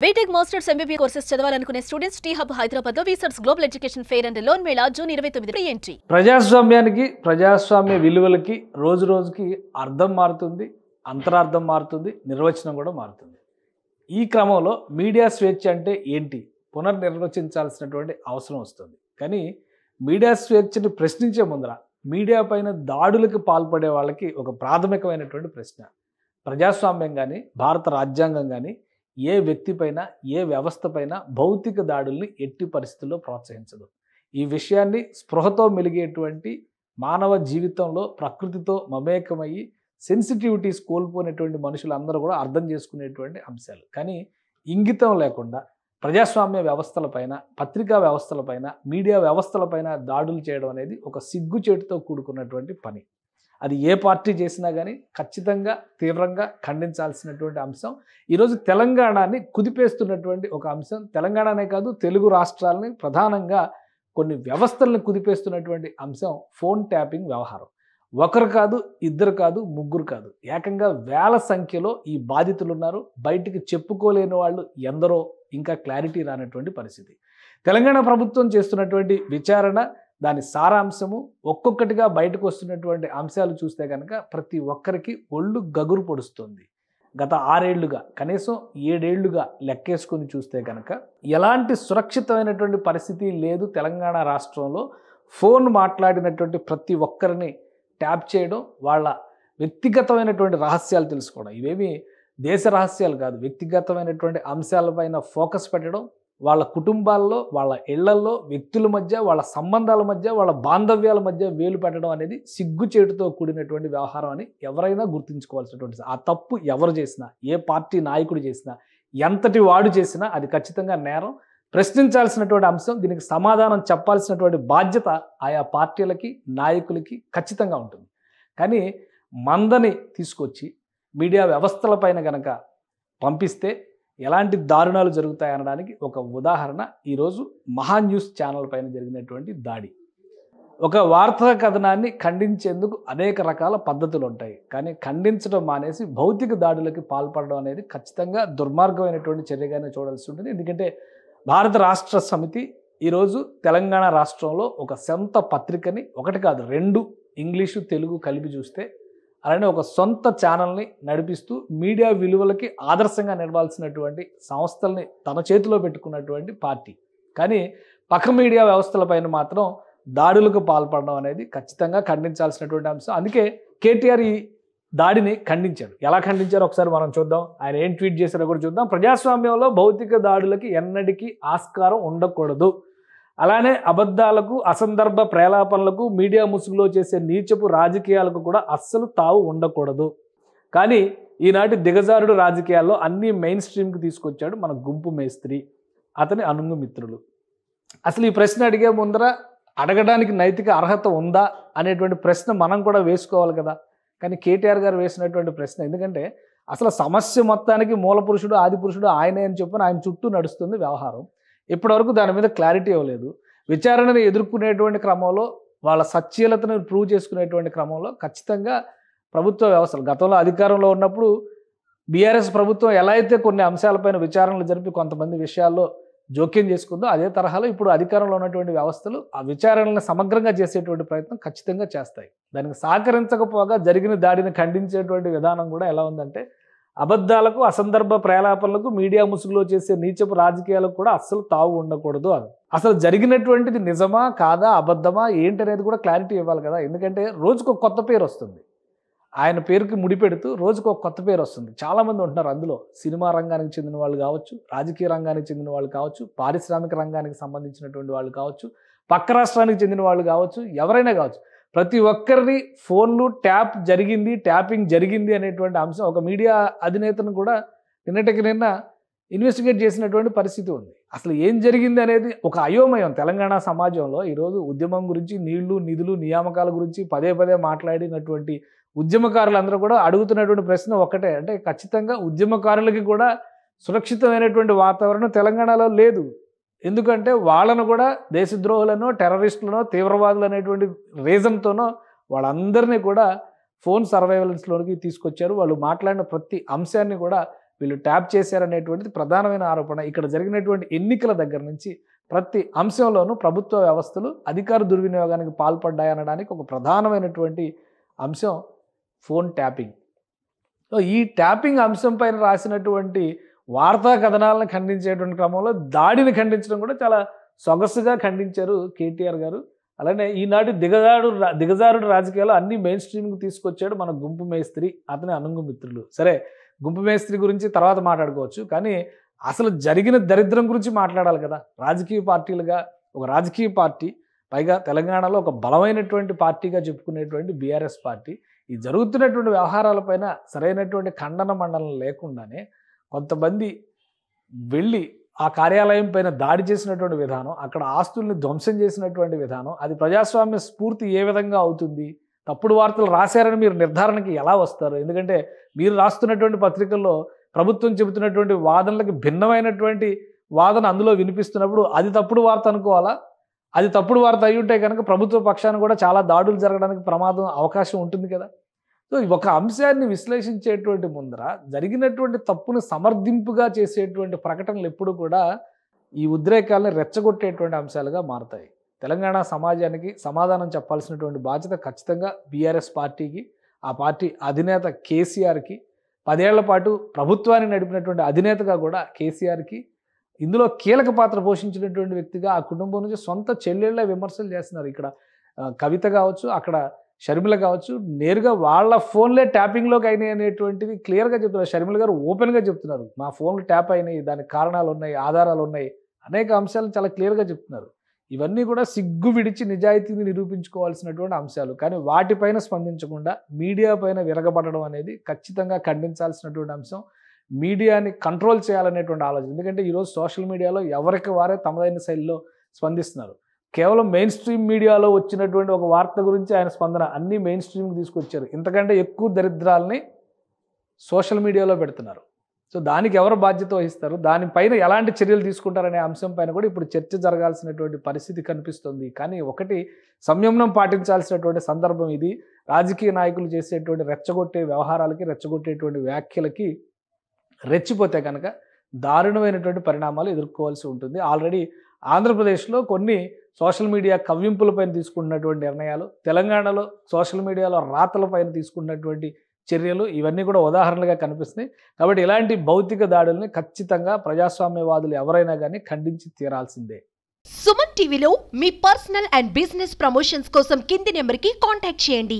BTech masters MBBS courses చదవాలనుకునే students T Hub Hyderabad లో వీసర్స్ global education fair and loan mela June 29 ఎంట్రీ. ప్రజాస్వామ్యానికి ప్రజాస్వామ్య విలువలకి రోజు రోజుకి అర్థం మారుతుంది, అంతరార్థం మారుతుంది, నిర్వచనం కూడా మారుతుంది. ఈ క్రమంలో మీడియా స్వేచ్ఛ అంటే ఏంటి పునర్నిర్వచించాల్సినటువంటి అవసరం వస్తుంది. కానీ మీడియా స్వేచ్ఛను ప్రశ్నించే ముందర మీడియా పైన దాడులకు పాల్పడే వాళ్ళకి ఒక ప్రాథమికమైనటువంటి ప్రశ్న, ప్రజాస్వామ్యం కానీ భారత రాజ్యాంగం కానీ ఏ వ్యక్తి పైన ఏ వ్యవస్థ పైన భౌతిక దాడుల్ని ఎట్టి పరిస్థితుల్లో ప్రోత్సహించదు. ఈ విషయాన్ని స్పృహతో మెలిగేటువంటి మానవ జీవితంలో ప్రకృతితో మమేకమయ్యి సెన్సిటివిటీస్ కోల్పోయినటువంటి మనుషులందరూ కూడా అర్థం చేసుకునేటువంటి అంశాలు. కానీ ఇంగితం లేకుండా ప్రజాస్వామ్య వ్యవస్థలపైన, పత్రికా వ్యవస్థలపైన, మీడియా వ్యవస్థలపైన దాడులు చేయడం అనేది ఒక సిగ్గుచేటుతో కూడుకున్నటువంటి పని. అది ఏ పార్టీ చేసినా కానీ ఖచ్చితంగా తీవ్రంగా ఖండించాల్సినటువంటి అంశం. ఈరోజు తెలంగాణని కుదిపేస్తున్నటువంటి ఒక అంశం. తెలంగాణనే కాదు, తెలుగు రాష్ట్రాలని ప్రధానంగా కొన్ని వ్యవస్థలను కుదిపేస్తున్నటువంటి అంశం ఫోన్ ట్యాపింగ్ వ్యవహారం. ఒకరు కాదు, ఇద్దరు కాదు, ముగ్గురు కాదు, ఏకంగా వేల సంఖ్యలో ఈ బాధితులు ఉన్నారు. బయటికి చెప్పుకోలేని వాళ్ళు ఎందరో, ఇంకా క్లారిటీ రానటువంటి పరిస్థితి. తెలంగాణ ప్రభుత్వం చేస్తున్నటువంటి విచారణ, దాని సారాంశము, ఒక్కొక్కటిగా బయటకు వస్తున్నటువంటి అంశాలు చూస్తే కనుక ప్రతి ఒక్కరికి ఒళ్ళు గగురు పొడుస్తుంది. గత 6 ఏళ్లుగా, కనీసం 7 ఏళ్లుగా లెక్కేసుకొని చూస్తే కనుక ఎలాంటి సురక్షితమైనటువంటి పరిస్థితి లేదు తెలంగాణ రాష్ట్రంలో. ఫోన్ మాట్లాడినటువంటి ప్రతి ఒక్కరిని ట్యాప్ చేయడం, వాళ్ళ వ్యక్తిగతమైనటువంటి రహస్యాలు తెలుసుకోవడం, ఇవేమి దేశ రహస్యాలు కాదు, వ్యక్తిగతమైనటువంటి అంశాలపైన ఫోకస్ పెట్టడం, వాళ్ళ కుటుంబాల్లో, వాళ్ళ ఇళ్లల్లో, వ్యక్తుల మధ్య, వాళ్ళ సంబంధాల మధ్య, వాళ్ళ బాంధవ్యాల మధ్య వేలు పెట్టడం అనేది సిగ్గుచేటుతో కూడినటువంటి వ్యవహారం అని ఎవరైనా గుర్తుంచుకోవాల్సినటువంటి. ఆ తప్పు ఎవరు చేసినా, ఏ పార్టీ నాయకుడు చేసినా, ఎంతటి వాడు చేసినా అది ఖచ్చితంగా నేరం, ప్రశ్నించాల్సినటువంటి అంశం. దీనికి సమాధానం చెప్పాల్సినటువంటి బాధ్యత ఆయా పార్టీలకి, నాయకులకి ఖచ్చితంగా ఉంటుంది. కానీ మందని తీసుకొచ్చి మీడియా వ్యవస్థలపైన గనక పంపిస్తే ఎలాంటి దారుణాలు జరుగుతాయి అనడానికి ఒక ఉదాహరణ ఈరోజు మహా న్యూస్ ఛానల్ పైన జరిగినటువంటి దాడి. ఒక వార్తా కథనాన్ని ఖండించేందుకు అనేక రకాల పద్ధతులు ఉంటాయి. కానీ ఖండించడం మానేసి భౌతిక దాడులకి పాల్పడడం అనేది ఖచ్చితంగా దుర్మార్గమైనటువంటి చర్యగానే చూడాల్సి ఉంటుంది. ఎందుకంటే భారత రాష్ట్ర సమితి ఈరోజు తెలంగాణ రాష్ట్రంలో ఒక సొంత పత్రికని, ఒకటి కాదు 2 ఇంగ్లీషు తెలుగు కలిపి చూస్తే, అలానే ఒక సొంత ఛానల్ని నడిపిస్తూ మీడియా విలువలకి ఆదర్శంగా నిలవాల్సినటువంటి సంస్థల్ని తన చేతిలో పెట్టుకున్నటువంటి పార్టీ. కానీ పక్క మీడియా వ్యవస్థలపైన మాత్రం దాడులకు పాల్పడడం అనేది ఖచ్చితంగా ఖండించాల్సినటువంటి అంశం. అందుకే కేటీఆర్ ఈ దాడిని ఖండించారు. ఎలా ఖండించారో ఒకసారి మనం చూద్దాం. ఆయన ఏం ట్వీట్ చేశారో కూడా చూద్దాం. ప్రజాస్వామ్యంలో భౌతిక దాడులకి ఎన్నటికీ ఆస్కారం ఉండకూడదు. అలానే అబద్ధాలకు, అసందర్భ ప్రేలాపనలకు, మీడియా ముసుగులో చేసే నీచపు రాజకీయాలకు కూడా అస్సలు తావు ఉండకూడదు. కానీ ఈనాటి దిగజారుడు రాజకీయాల్లో అన్ని మెయిన్ స్ట్రీమ్కి తీసుకొచ్చాడు మన గుంపు మేస్త్రి, అతని అనుంగు మిత్రులు. అసలు ఈ ప్రశ్న అడిగే ముందర అడగడానికి నైతిక అర్హత ఉందా అనేటువంటి ప్రశ్న మనం కూడా వేసుకోవాలి కదా. కానీ కేటీఆర్ గారు వేసినటువంటి ప్రశ్న, ఎందుకంటే అసలు సమస్య మొత్తానికి మూల పురుషుడు, ఆది పురుషుడు ఆయనే అని చెప్పని ఆయన చుట్టూ నడుస్తుంది వ్యవహారం. ఇప్పటివరకు దాని మీద క్లారిటీ ఇవ్వలేదు. విచారణను ఎదుర్కొనేటువంటి క్రమంలో, వాళ్ళ సత్యలతను ప్రూవ్ చేసుకునేటువంటి క్రమంలో ఖచ్చితంగా ప్రభుత్వ వ్యవస్థలు గతంలో అధికారంలో ఉన్నప్పుడు బీఆర్ఎస్ ప్రభుత్వం ఎలా అయితే కొన్ని అంశాలపైన విచారణలు జరిపి కొంతమంది విషయాల్లో జోక్యం చేసుకుందో, అదే తరహాలో ఇప్పుడు అధికారంలో ఉన్నటువంటి వ్యవస్థలు ఆ విచారణలను సమగ్రంగా చేసేటువంటి ప్రయత్నం ఖచ్చితంగా చేస్తాయి. దానికి సహకరించకపోగా జరిగిన దాడిని ఖండించేటువంటి విధానం కూడా ఎలా ఉందంటే, అబద్ధాలకు, అసందర్భ ప్రేలాపనలకు, మీడియా ముసుగులో చేసే నీచపు రాజకీయాలకు కూడా అస్సలు తావు ఉండకూడదు అని. అసలు జరిగినటువంటిది నిజమా కాదా, అబద్ధమా ఏంటి అనేది కూడా క్లారిటీ ఇవ్వాలి కదా. ఎందుకంటే రోజుకు కొత్త పేరు వస్తుంది. ఆయన పేరుకి ముడిపెడుతూ రోజుకు ఒక కొత్త పేరు వస్తుంది. చాలామంది ఉంటున్నారు అందులో. సినిమా రంగానికి చెందిన వాళ్ళు కావచ్చు, రాజకీయ రంగానికి చెందిన వాళ్ళు కావచ్చు, పారిశ్రామిక రంగానికి సంబంధించినటువంటి వాళ్ళు కావచ్చు, పక్క రాష్ట్రానికి చెందిన వాళ్ళు కావచ్చు, ఎవరైనా కావచ్చు. ప్రతి ఒక్కరిని ఫోన్లు ట్యాపింగ్ జరిగింది అనేటువంటి అంశం ఒక మీడియా అధినేతను కూడా నిన్నటికి నిన్న ఇన్వెస్టిగేట్ చేసినటువంటి పరిస్థితి ఉంది. అసలు ఏం జరిగింది అనేది ఒక అయోమయం తెలంగాణ సమాజంలో. ఈరోజు ఉద్యమం గురించి, నీళ్లు, నిధులు, నియామకాల గురించి పదే మాట్లాడినటువంటి ఉద్యమకారులందరూ కూడా అడుగుతున్నటువంటి ప్రశ్న ఒక్కటే, అంటే ఖచ్చితంగా ఉద్యమకారులకి కూడా సురక్షితమైనటువంటి వాతావరణం తెలంగాణలో లేదు. ఎందుకంటే వాళ్ళను కూడా దేశద్రోహులను, టెర్రరిస్టులను, తీవ్రవాదులు అనేటువంటి రీజన్తోనో వాళ్ళందరినీ కూడా ఫోన్ సర్వైలెన్స్లోకి తీసుకొచ్చారు. వాళ్ళు మాట్లాడిన ప్రతి అంశాన్ని కూడా వీళ్ళు ట్యాప్ చేశారనేటువంటిది ప్రధానమైన ఆరోపణ. ఇక్కడ జరిగినటువంటి ఎన్నికల దగ్గర నుంచి ప్రతి అంశంలోనూ ప్రభుత్వ వ్యవస్థలు అధికార దుర్వినియోగానికి పాల్పడ్డాయనడానికి ఒక ప్రధానమైనటువంటి అంశం ఫోన్ ట్యాపింగ్. సో ఈ ట్యాపింగ్ అంశం పైన రాసినటువంటి వార్తా కథనాలను ఖండించేటువంటి క్రమంలో దాడిని ఖండించడం కూడా చాలా సొగసుగా ఖండించారు కేటీఆర్ గారు. అలానే ఈనాటి దిగజారుడు రాజకీయాలు అన్ని మెయిన్ స్ట్రీమ్కి తీసుకొచ్చాడు మన గుంపు మేస్త్రి, అతని అనుంగు మిత్రులు. సరే, గుంపు మేస్త్రి గురించి తర్వాత మాట్లాడుకోవచ్చు, కానీ అసలు జరిగిన దరిద్రం గురించి మాట్లాడాలి కదా. రాజకీయ పార్టీలుగా ఒక రాజకీయ పార్టీ, పైగా తెలంగాణలో ఒక బలమైనటువంటి పార్టీగా చెప్పుకునేటువంటి బీఆర్ఎస్ పార్టీ, ఈ జరుగుతున్నటువంటి వ్యవహారాలపైన సరైనటువంటి ఖండన మండలం లేకుండానే కొంతమంది వెళ్ళి ఆ కార్యాలయం పైన దాడి చేసినటువంటి విధానం, అక్కడ ఆస్తుల్ని ధ్వంసం చేసినటువంటి విధానం, అది ప్రజాస్వామ్య స్ఫూర్తి ఏ విధంగా అవుతుంది? తప్పుడు వార్తలు రాశారని మీరు నిర్ధారణకి ఎలా వస్తారు? ఎందుకంటే మీరు రాస్తున్నటువంటి పత్రికల్లో ప్రభుత్వం చెబుతున్నటువంటి వాదనలకు భిన్నమైనటువంటి వాదన అందులో వినిపిస్తున్నప్పుడు అది తప్పుడు వార్త అనుకోవాలా? అది తప్పుడు వార్త అయి ఉంటే కనుక ప్రభుత్వ పక్షాన కూడా చాలా దాడులు జరగడానికి అవకాశం ఉంటుంది కదా. సో ఒక అంశాన్ని విశ్లేషించేటువంటి ముందర జరిగినటువంటి తప్పును సమర్థింపుగా చేసేటువంటి ప్రకటనలు ఎప్పుడు కూడా ఈ ఉద్రేకాలను రెచ్చగొట్టేటువంటి అంశాలుగా మారతాయి. తెలంగాణ సమాజానికి సమాధానం చెప్పాల్సినటువంటి బాధ్యత ఖచ్చితంగా బీఆర్ఎస్ పార్టీకి, ఆ పార్టీ అధినేత కేసీఆర్కి, 10 ఏళ్ల పాటు ప్రభుత్వాన్ని నడిపినటువంటి అధినేతగా కూడా కేసీఆర్కి, ఇందులో కీలక పాత్ర పోషించినటువంటి వ్యక్తిగా ఆ కుటుంబం నుంచి సొంత చెల్లెళ్ళ విమర్శలు చేస్తున్నారు. ఇక్కడ కవిత కావచ్చు, అక్కడ షర్మిల కావచ్చు, నేరుగా వాళ్ళ ఫోన్లే ట్యాపింగ్లోకి అయినాయి అనేటువంటిది క్లియర్గా చెప్తున్నారు. షర్మిల గారు ఓపెన్గా చెప్తున్నారు, మా ఫోన్లు ట్యాప్ అయినాయి, దానికి కారణాలు ఉన్నాయి, ఆధారాలు ఉన్నాయి, అనేక అంశాలు చాలా క్లియర్గా చెప్తున్నారు. ఇవన్నీ కూడా సిగ్గు విడిచి నిజాయితీని నిరూపించుకోవాల్సినటువంటి అంశాలు. కానీ వాటిపైన స్పందించకుండా మీడియా పైన విరగబడడం అనేది ఖచ్చితంగా ఖండించాల్సినటువంటి అంశం. మీడియాని కంట్రోల్ చేయాలనేటువంటి ఆలోచన. ఎందుకంటే ఈరోజు సోషల్ మీడియాలో ఎవరికి వారే తమదైన శైలిలో స్పందిస్తున్నారు. కేవలం మెయిన్ స్ట్రీమ్ మీడియాలో వచ్చినటువంటి ఒక వార్త గురించి ఆయన స్పందన అన్నీ మెయిన్ స్ట్రీమ్కి తీసుకొచ్చారు. ఇంతకంటే ఎక్కువ దరిద్రాలని సోషల్ మీడియాలో పెడుతున్నారు. సో దానికి ఎవరు బాధ్యత వహిస్తారు, దానిపైన ఎలాంటి చర్యలు తీసుకుంటారనే అంశం పైన కూడా ఇప్పుడు చర్చ జరగాల్సినటువంటి పరిస్థితి కనిపిస్తుంది. కానీ ఒకటి సంయమనం పాటించాల్సినటువంటి సందర్భం ఇది. రాజకీయ నాయకులు చేసేటువంటి రెచ్చగొట్టే వ్యవహారాలకి, రెచ్చగొట్టేటువంటి వ్యాఖ్యలకి రెచ్చిపోతే కనుక దారుణమైనటువంటి పరిణామాలు ఎదుర్కోవాల్సి ఉంటుంది. ఆల్రెడీ ఆంధ్రప్రదేశ్లో కొన్ని సోషల్ మీడియా కవ్వింపులపైన తీసుకున్నటువంటి నిర్ణయాలు, తెలంగాణలో సోషల్ మీడియాలో రాతలపైన తీసుకున్నటువంటి చర్యలు, ఇవన్నీ కూడా ఉదాహరణలుగా కనిపిస్తున్నాయి. కాబట్టి ఇలాంటి భౌతిక దాడుల్ని ఖచ్చితంగా ప్రజాస్వామ్యవాదులు ఎవరైనా కానీ ఖండించి తీరాల్సిందే. సుమన్ టీవీలో మీ పర్సనల్ అండ్ బిజినెస్ ప్రమోషన్స్ కోసం కింది నెంబర్కి కాంటాక్ట్ చేయండి.